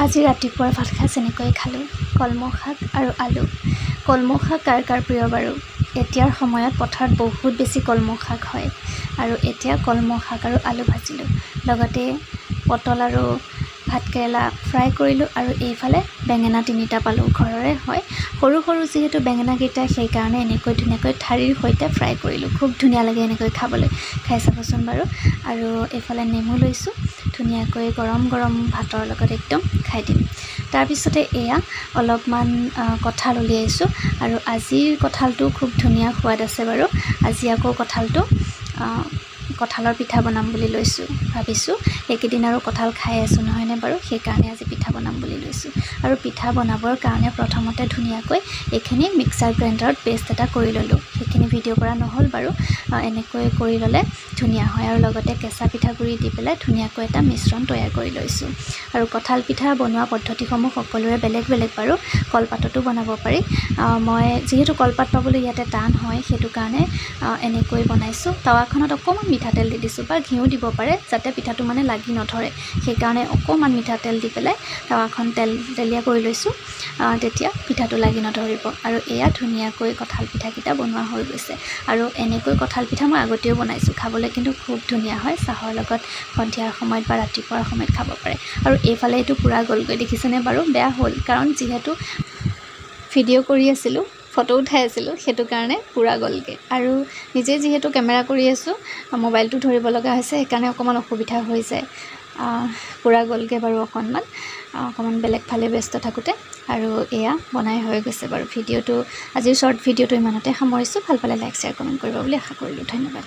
আজি ৰাতিপুৱাৰ ভাত সাজ এনেকৈ খালোঁ, কলমৌ শাক আৰু আলু। কলমৌ শাক কাৰ কাৰ প্ৰিয় বাৰু? এতিয়াৰ সময়ত পথাৰত বহুত বেছি কলমৌ শাক হয় আৰু এতিয়া কলমৌ শাক আৰু আলু ভাজিলোঁ। লগতে পটল আৰু ভাতকেৰেলা ফ্ৰাই কৰিলোঁ আৰু এইফালে বেঙেনা 3টা পালোঁ, ঘৰৰে হয়। সৰু সৰু যিহেতু বেঙেনাকেইটা, সেইকাৰণে এনেকৈ ধুনীয়াকৈ ঠাৰিৰ সৈতে ফ্ৰাই কৰিলোঁ। খুব ধুনীয়া লাগে এনেকৈ খাবলৈ, খাই চাবচোন বাৰু। আৰু এইফালে নেমু লৈছোঁ, ধুনীয়াকৈ গৰম গৰম ভাতৰ লগত একদম খাই দিম। তাৰপিছতে এয়া অলপমান কঁঠাল উলিয়াইছোঁ আৰু আজিৰ কঁঠালটো খুব ধুনীয়া সোৱাদ আছে বাৰু। আজি আকৌ কঁঠালৰ পিঠা বনাম বুলি লৈছোঁ। ভাবিছোঁ এইকেইদিন আৰু কঁঠাল খাই আছোঁ নহয়নে বাৰু, সেইকাৰণে আজি পিঠা বনাম বুলি লৈছোঁ। আৰু পিঠা বনাবৰ কাৰণে প্ৰথমতে ধুনীয়াকৈ এইখিনি মিক্সাৰ গ্ৰাইণ্ডাৰত পেষ্ট এটা কৰি ল'লোঁ। সেইখিনি ভিডিঅ' কৰা নহ'ল বাৰু, এনেকৈ কৰি ল'লে ধুনীয়া হয়। আৰু লগতে কেঁচা পিঠাগুড়ি দি পেলাই ধুনীয়াকৈ এটা মিশ্ৰণ তৈয়াৰ কৰি লৈছোঁ। আৰু কঁঠাল পিঠা বনোৱা পদ্ধতিসমূহ সকলোৰে বেলেগ বেলেগ বাৰু, কলপাততো বনাব পাৰি। মই যিহেতু কলপাত পাবলৈ ইয়াতে টান হয়, সেইটো কাৰণে এনেকৈ বনাইছোঁ। টাৱাখনত অকণমান মিঠাতেল দি দিছোঁ, বা ঘিউ দিব পাৰে, যাতে পিঠাটো মানে লাগি নধৰে। সেইকাৰণে অকণমান মিঠাতেল দি পেলাই টাৱাখন তেলীয়া কৰি লৈছোঁ, তেতিয়া পিঠাটো লাগি নধৰিব। আৰু এয়া ধুনীয়াকৈ কঁঠাল পিঠাকেইটা বনোৱা হৈ গৈছে। আৰু এনেকৈ কঁঠাল পিঠা মই আগতেও বনাইছোঁ, খাবলৈ কিন্তু খুব ধুনীয়া হয়। চাহৰ লগত সন্ধিয়াৰ সময়ত বা ৰাতিপুৱাৰ সময়ত খাব পাৰে। আৰু এইফালে এইটো পূৰা গ'লগৈ, দেখিছেনে বাৰু? বেয়া হ'ল, কাৰণ যিহেতু ভিডিঅ' কৰি আছিলোঁ, ফটো উঠাই আছিলোঁ, সেইটো কাৰণে পূৰা গ'লগৈ। আৰু নিজে যিহেতু কেমেৰা কৰি আছোঁ, মোবাইলটো ধৰিব লগা হৈছে, সেইকাৰণে অকণমান অসুবিধা হৈ যায়। পূৰা গ'লগৈ বাৰু অকণমান বেলেগ ফালে ব্যস্ত থাকোঁতে। আৰু এয়া বনাই হৈ গৈছে বাৰু। আজিৰ শ্বৰ্ট ভিডিঅ'টো ইমানতে সামৰিছোঁ। ভাল পালে লাইক, শ্বেয়াৰ, কমেণ্ট কৰিব বুলি আশা কৰিলোঁ। ধন্যবাদ।